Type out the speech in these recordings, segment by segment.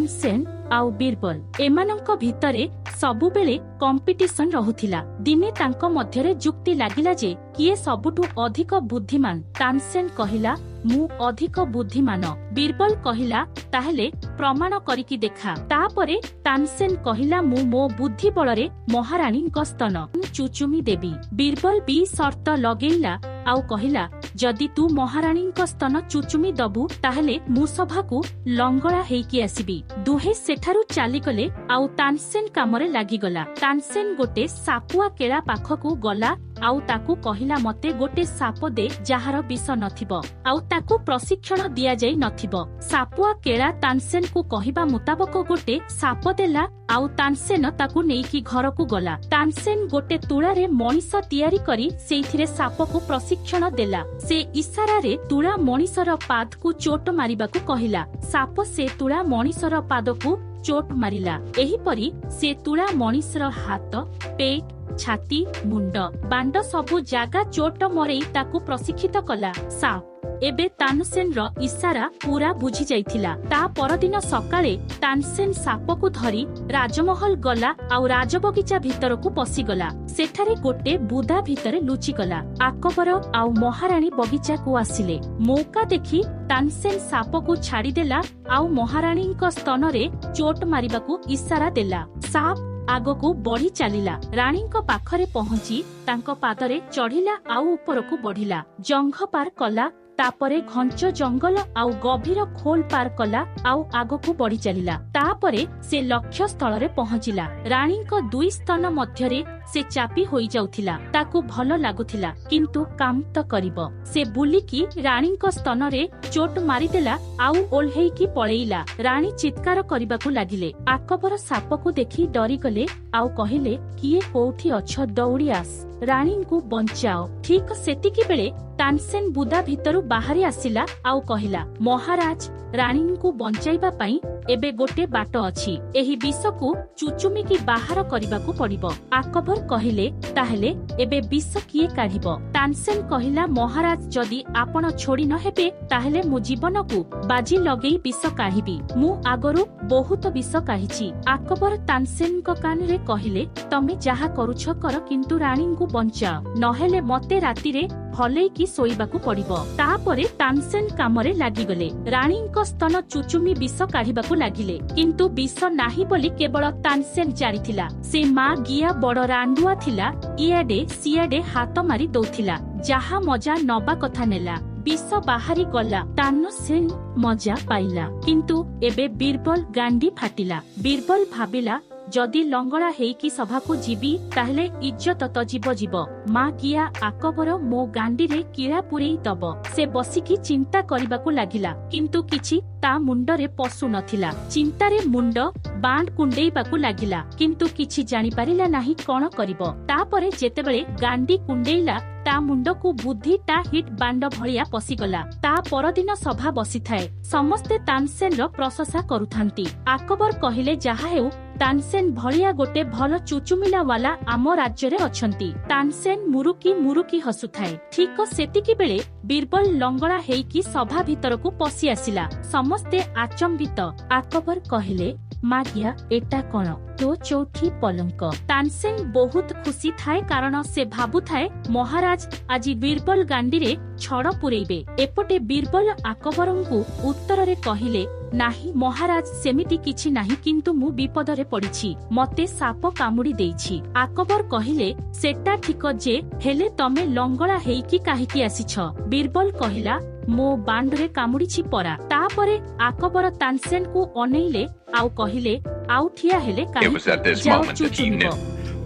तानसेन आउ बीरबल एमानंक भितरे सबुबेले कंपिटिशन रहुथिला। दिने तांको मध्यरे जुक्ति लागिला जे किए सबुठु अधिक बुद्धिमान। तानसेन कहिला मु अधिक बुद्धिमान। बीरबल कहिला ताहेले प्रमाण करिकी देखा। तापरे तानसेन कहिला मु मो बुद्धि बलरे महारानी स्तन चुचुमी देबी। बीरबल भी शर्त लगेइला आउ कहिला जदि तू महारानी स्तन चुचुमी दबु ताहेले मु सभाकु लंगड़ा हेइकी आसीबी। दुहे सेठारु चालीगले आउ तानसेन कामरे लागिगला। तानसेन गोटे सापुआ केळा पाखकु गला आउ ताकु कहिला मते गोटे साप दे जहार विष नथिबो आउ ताकु प्रशिक्षण दिया जाई नथिबो। सापुआ केळा तानसेन को कहिबा मुताबक गोटे साप देला आउ तानसेन ताकु नेइकी घरकु गला। तानसेन गोटे तुळारे मणिष तयारी करी सेइथिरे सापकु प्रशिक्षण देला। से इशारा रे तुळा मणिषर पादकु चोट मारिबाकु कहिला। साप से तुळा मणिषर पादकु चोट मारिला। एही परी से तुळा मणिषर हाथ, पेट, छाती, मुंड, बांड सबु जागा चोट मरेई ताकु प्रशिक्षित कला। साप एबे तानसेन रो इशारा पूरा बुझी जाइथिला। ता परदिन सकाळे तानसेन सापकु धरी राजमहल गला आउ राजबगीचा भितरकु पसिगला। सेठारे गोटे बुदा भितरे लुचि गला। अकबर आउ महारानी बगीचा को आसिले। मौका देखि तानसेन सापकु छाड़ी देला आउ महारानी स्तन रे चोट मारिबाकु इशारा देला। साप आगकु बढ़ी चलिला। रानी पाखरे पहुंची तांको पादरे चढ़िला आउ उपरकु बढ़िला। जंघ पार कला तापरे घंच जंगल आउ गभीर खोल पार कला आउ आगकु बढ़ी चलिला। तापरे से लक्ष्य स्थल रे पहुंचिला। रानी दुई स्तन मध्यरे से चापी होई जाउथिला। ताकु भलो लागुथिला किंतु काम त करिबो। से बुलिकी रानी स्तन रे चोट मारिदेला आउ ओल्हेई की पळेइला। रानी चित्कार करिबाकु लागिले। अकबर सापकु देखि डरी गले आउ कहिले किए कोठी अछ दौड़ी आस रानी को बंचाओ। ठीक सेतिकी बेले तानसेन बुदा भितरु बाहरी आसिला आउ कहिला महाराज रानी को बंचाइबा पई एबे गोटे बाट अछि। एही विष को चुचुमी की बाहर करिबाकु पड़िबो। अकबर कहिले ताहेले एबे विष किए काढिबो। तानसेन कहिला महाराज जदि आपण छोड़ी न हेबे ताहेले मु जीवन को बाजी लगेई विष काढिबी। मु आगरु बहुत विष काढिछि। अकबर तानसेन को कान रे कहिले तमे जाहा करूछ कर किंतु रानी को बंचा नहेले मते राती रे भले की सोइबाकु पड़िबो। तापरे तानसेन कामरे लागिगले। रानी स्तन चुचुमी विष काढिबाकु लागिले किंतु विष नाही बोली केवल तानसेन जानिथिला। से मां गिया बड़ रांडुआ थिला। इयाडे सियाडे हाथ मारी दौथिला। जहा मजा नबा कथा नेला। विष बाहरी गला। तानसेन मजा पाइला किंतु एबे बीरबल गांडी फाटिला। बीरबल भाबिला जदि लंगड़ा हेइकी सभाकु जीवी ताहले इज्जत त जीव मां किया अकबर मो गांडी रे कीड़ा पुरेई दब। से बसिकी चिंता करिबाकु लागिला किंतु किछि ता मुंडरे पशु नथिला। चिंतारे मुंड बांड कुंडेइबाकु लागिला किंतु किछि जानि पारिला नाही कोन करिवो। तापरे जेतेबेले गांडी कुंडेइला ता मुंडकु बुद्धि ता हिट बांड भलिया पसिगला। ता परदिन सभा बसिथाए। समस्ते तानसेन रो प्रशंसा करुथांती। अकबर कहिले जाहा हेउ तानसेन भलिया गोटे भल चुचुमिला वाला आम राज्य रे अछंती। तानसेन मुरुकी मुरुकी हसुथाए। ठीक सेतिकी बेले बीरबल लंगड़ा हेइकी सभा भितरकु पसि आसिला। समस्ते आचंबित। अकबर कहिले मागिया एटा कोन तो चौथी पलंक। तानसेन बहुत खुशी थाए कारण से भाबु थाए महाराज आजी बीरबल गांडी रे छड़ पुरेइबे। एपटे बीरबल अकबरंकु उत्तर रे कहिले नाही महाराज सेमिति किछि नाही किंतु मु विपद रे पड़िछि। मते साप कामुडी देइछि। अकबर कहिले सेटा ठीक जे हेले तमे लंगड़ा हेइकी काहिकी आसीछ। बीरबल कहिला मो बांड रे कामुडीछि परा। तापरे अकबर तानसेन को अनेइले आउ कहिले आउ ठिया हेले काहि जाउ चुचुमिबो।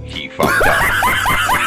He fucked up.